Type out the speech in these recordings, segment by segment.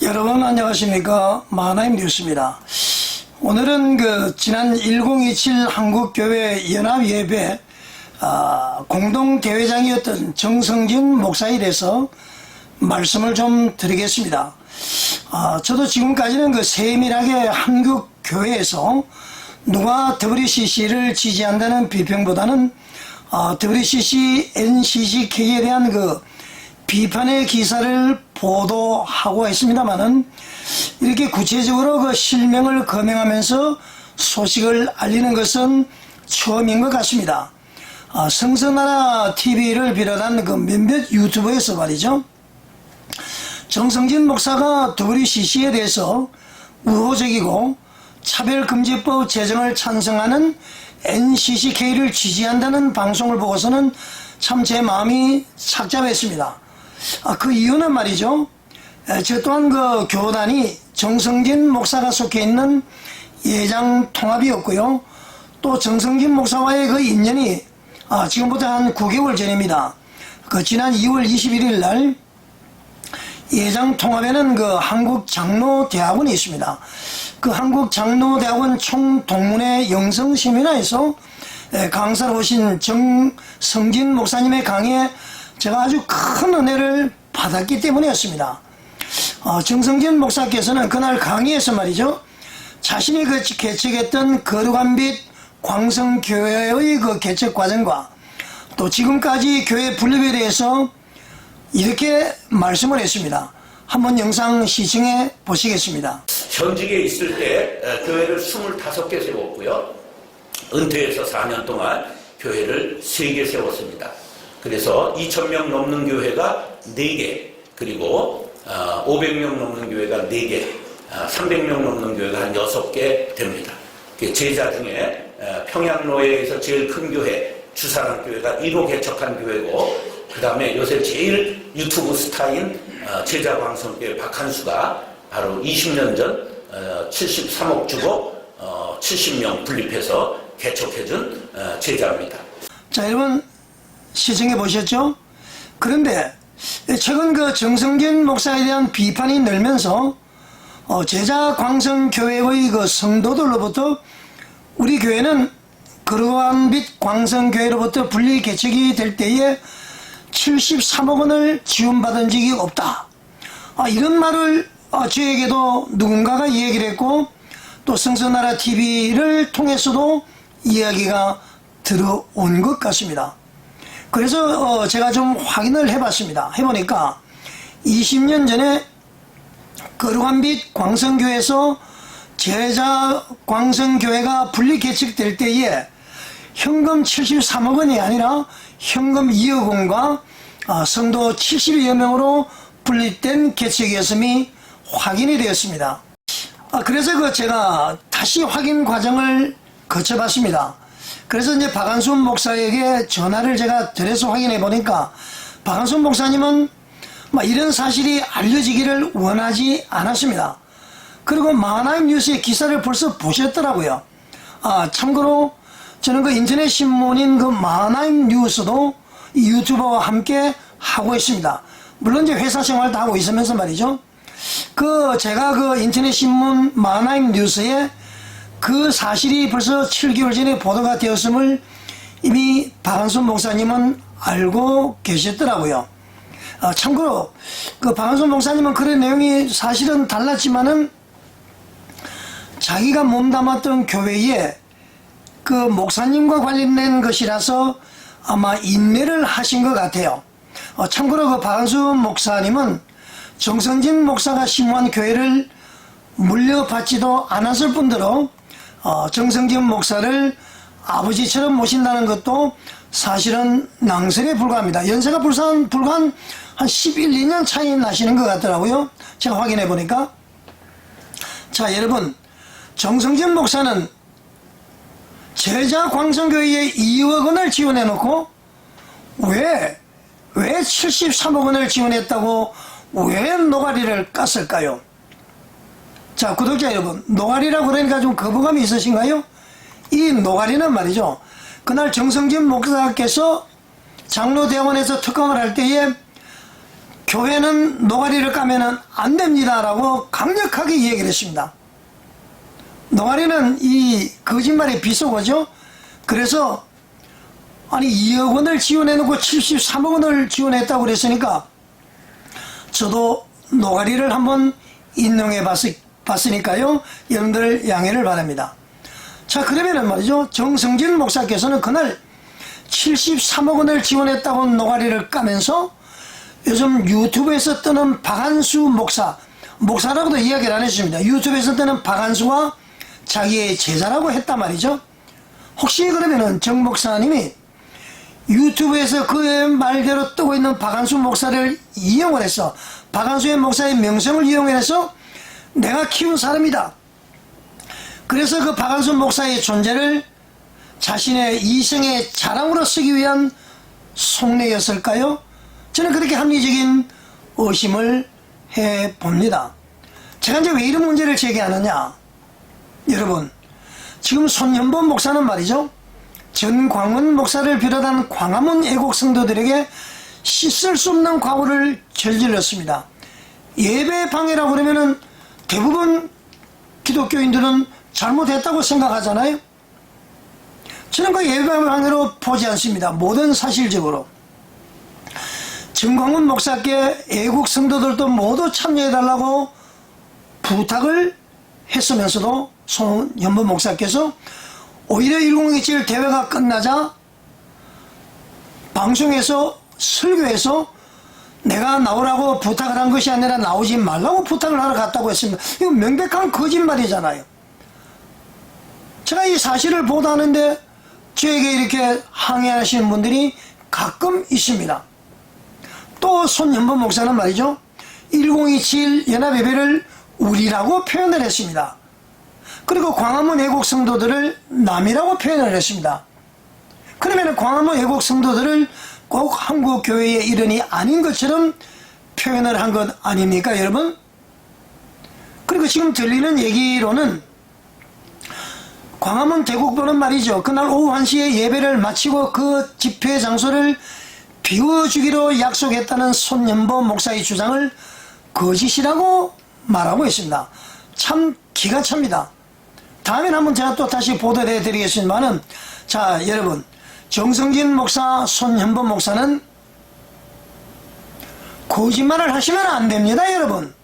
여러분 안녕하십니까. 마하나임 뉴스입니다. 오늘은 지난 1027 한국교회 연합예배 공동대회장이었던 정성진 목사에 대해서 말씀을 좀 드리겠습니다. 저도 지금까지는 세밀하게 한국교회에서 누가 WCC를 지지한다는 비평보다는 WCC, NCCK에 대한 비판의 기사를 보도하고 있습니다만은 이렇게 구체적으로 실명을 거명하면서 소식을 알리는 것은 처음인 것 같습니다. 성서나라 TV를 비롯한 몇몇 유튜버에서 말이죠. 정성진 목사가 WCC에 대해서 우호적이고 차별금지법 제정을 찬성하는 NCCK를 지지한다는 방송을 보고서는 참 제 마음이 착잡했습니다. 그 이유는 말이죠. 저 또한 교단이 정성진 목사가 속해 있는 예장 통합이었고요. 또 정성진 목사와의 인연이 지금부터 한 9개월 전입니다. 지난 2월 21일 날 예장 통합에는 한국장로대학원이 있습니다. 한국장로대학원 총동문회 영성세미나에서 강사로 오신 정성진 목사님의 강의에 제가 아주 큰 은혜를 받았기 때문이었습니다. 정성진 목사께서는 그날 강의에서 말이죠. 자신이 개척했던 거룩한 빛 광성교회의 개척 과정과 또 지금까지 교회 분립에 대해서 이렇게 말씀을 했습니다. 한번 영상 시청해 보시겠습니다. 현직에 있을 때 교회를 25개 세웠고요. 은퇴해서 4년 동안 교회를 3개 세웠습니다. 그래서 2,000명 넘는 교회가 4개, 그리고 500명 넘는 교회가 4개, 300명 넘는 교회가 한 6개 됩니다. 제자 중에 평양로에서 제일 큰 교회 주사랑교회가 1호 개척한 교회고, 그 다음에 요새 제일 유튜브 스타인 제자광성교회 박한수가 바로 20년 전 73억 주고 70명 분립해서 개척해준 제자입니다. 자, 여러분 시청해 보셨죠? 그런데 최근 정성진 목사에 대한 비판이 늘면서 제자광성교회의 성도들로부터 우리 교회는 거룩한 빛 광성교회로부터 분리 개척이 될 때에 73억 원을 지원받은 적이 없다. 이런 말을 저에게도 누군가가 이야기를 했고, 또 성서나라 TV를 통해서도 이야기가 들어온 것 같습니다. 그래서 제가 좀 확인을 해봤습니다. 해보니까 20년 전에 거룩한 빛 광성교회에서 제자 광성교회가 분리 개척될 때에 현금 73억 원이 아니라 현금 2억 원과 성도 70여 명으로 분립된 개척이었음이 확인이 되었습니다. 그래서 제가 다시 확인 과정을 거쳐봤습니다. 그래서 이제 박한순 목사에게 전화를 제가 드려서 확인해 보니까 박한순 목사님은 이런 사실이 알려지기를 원하지 않았습니다. 그리고 마하나임 뉴스의 기사를 벌써 보셨더라고요. 참고로 저는 인터넷 신문인 마하나임 뉴스도 유튜버와 함께 하고 있습니다. 물론 이제 회사 생활도 하고 있으면서 말이죠. 제가 인터넷 신문 마하나임 뉴스에 그 사실이 벌써 7개월 전에 보도가 되었음을 이미 박한순 목사님은 알고 계셨더라고요. 참고로 박한순 목사님은 그런 내용이 사실은 달랐지만은 자기가 몸담았던 교회에 목사님과 관련된 것이라서 아마 인내를 하신 것 같아요. 참고로 박한순 목사님은 정성진 목사가 심무한 교회를 물려받지도 않았을 뿐더러 정성진 목사를 아버지처럼 모신다는 것도 사실은 낭설에 불과합니다. 연세가 불과 한 11, 2년 차이 나시는 것 같더라고요. 제가 확인해 보니까. 자, 여러분, 정성진 목사는 제자 광성교회에 2억 원을 지원해 놓고 왜 73억 원을 지원했다고 왜 노가리를 깠을까요? 자, 구독자 여러분, 노가리라고 그러니까 좀 거부감이 있으신가요? 이 노가리는 말이죠, 그날 정성진 목사께서 장로대원에서 특강을 할 때에 교회는 노가리를 까면은 안 됩니다라고 강력하게 얘기를 했습니다. 노가리는 이 거짓말의 비속어죠. 그래서 아니 2억 원을 지원해놓고 73억 원을 지원했다고 그랬으니까 저도 노가리를 한번 인용해 봤으니까요. 여러분들 양해를 바랍니다. 자, 그러면은 말이죠. 정성진 목사께서는 그날 73억 원을 지원했다고 노가리를 까면서 요즘 유튜브에서 뜨는 박한수 목사라고도 이야기를 안 했습니다. 유튜브에서 뜨는 박한수가 자기의 제자라고 했단 말이죠. 혹시 그러면은 정 목사님이 유튜브에서 그의 말대로 뜨고 있는 박한수 목사를 이용을 해서 박한수의 목사의 명성을 이용해서 내가 키운 사람이다. 그래서 그 박한수 목사의 존재를 자신의 이생의 자랑으로 쓰기 위한 속내였을까요? 저는 그렇게 합리적인 의심을 해봅니다. 제가 이제 왜 이런 문제를 제기하느냐? 여러분, 지금 손현범 목사는 말이죠. 전광훈 목사를 비롯한 광화문 애국 성도들에게 씻을 수 없는 과오를 저질렀습니다. 예배 방해라고 그러면은 대부분 기독교인들은 잘못했다고 생각하잖아요. 저는 그 예배 방해로 보지 않습니다. 모든 사실적으로. 전광훈 목사께 애국 성도들도 모두 참여해달라고 부탁을 했으면서도 손현범 목사께서 오히려 1027 대회가 끝나자 방송에서 설교에서 내가 나오라고 부탁을 한 것이 아니라 나오지 말라고 부탁을 하러 갔다고 했습니다. 이거 명백한 거짓말이잖아요. 제가 이 사실을 보도하는데 저에게 이렇게 항의하시는 분들이 가끔 있습니다. 또 손현범 목사는 말이죠. 1027 연합예배를 우리라고 표현을 했습니다. 그리고 광화문 애국 성도들을 남이라고 표현을 했습니다. 그러면 광화문 애국 성도들을 꼭 한국교회의 일원이 아닌 것처럼 표현을 한 것 아닙니까, 여러분? 그리고 지금 들리는 얘기로는 광화문 대국보는 말이죠. 그날 오후 1시에 예배를 마치고 그 집회 장소를 비워주기로 약속했다는 손현범 목사의 주장을 거짓이라고 말하고 있습니다. 참 기가 찹니다. 다음에 한번 제가 또 다시 보도해 드리겠습니다만은, 자, 여러분, 정성진 목사, 손현범 목사는 거짓말을 하시면 안 됩니다, 여러분.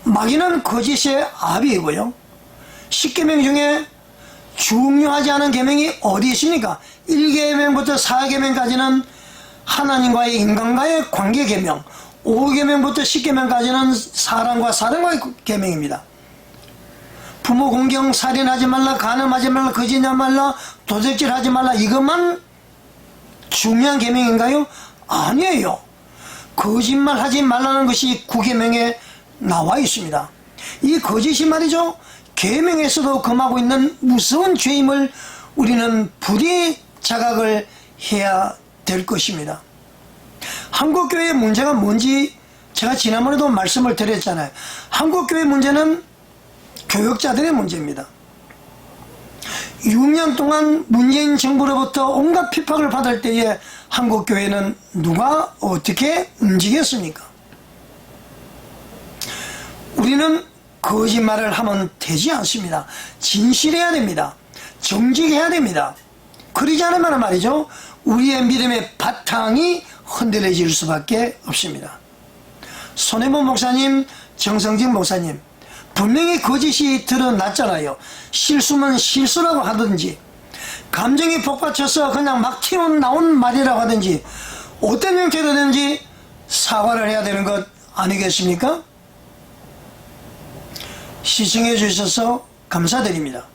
마귀는 거짓의 아비이고요. 10계명 중에 중요하지 않은 계명이 어디 있습니까? 1계명부터 4계명까지는 하나님과의 인간과의 관계 계명, 5계명부터 10계명까지는 사람과 사람과의 계명입니다. 부모 공경, 살인하지 말라, 간음하지 말라, 거짓하지 말라, 도적질하지 말라, 이것만 중요한 계명인가요? 아니에요. 거짓말하지 말라는 것이 9계명에 나와 있습니다. 이 거짓이 말이죠, 계명에서도 금하고 있는 무서운 죄임을 우리는 부디 자각을 해야 될 것입니다. 한국교회의 문제가 뭔지 제가 지난번에도 말씀을 드렸잖아요. 한국교회 문제는 교역자들의 문제입니다. 6년 동안 문재인 정부로부터 온갖 핍박을 받을 때에 한국교회는 누가 어떻게 움직였습니까? 우리는 거짓말을 하면 되지 않습니다. 진실해야 됩니다. 정직해야 됩니다. 그러지 않으면 말이죠, 우리의 믿음의 바탕이 흔들려질 수밖에 없습니다. 손해범 목사님, 정성진 목사님, 분명히 거짓이 드러났잖아요. 실수면 실수라고 하든지, 감정이 복받쳐서 그냥 막 튀어나온 말이라고 하든지, 어떤 형태로든지 사과를 해야 되는 것 아니겠습니까? 시청해 주셔서 감사드립니다.